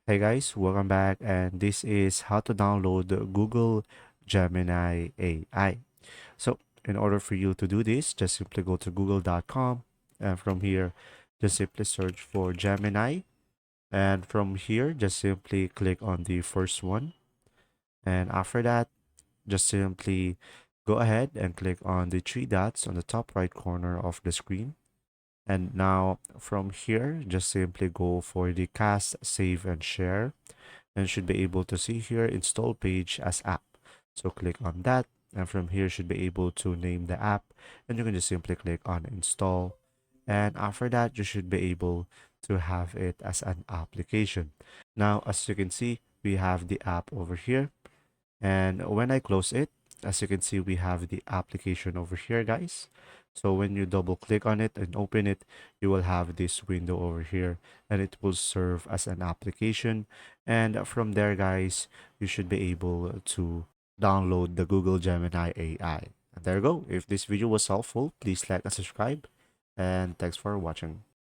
Hey guys, welcome back, and this is how to download the Google Gemini AI. So, in order for you to do this, just simply go to google.com, and from here, just simply search for Gemini, and from here, just simply click on the first one, and after that, just simply go ahead and click on the three dots on the top right corner of the screen. And now from here, just simply go for the cast, save, and share, and should be able to see here install page as app. So click on that, and from here should be able to name the app, and you can just simply click on install. And after that, you should be able to have it as an application. Now, as you can see, we have the app over here. And when I close it, as you can see, we have the application over here, guys. So when you double click on it and open it, you will have this window over here, and it will serve as an application. And from there, guys, you should be able to download the Google Gemini AI. And there you go. If this video was helpful, please like and subscribe. And thanks for watching.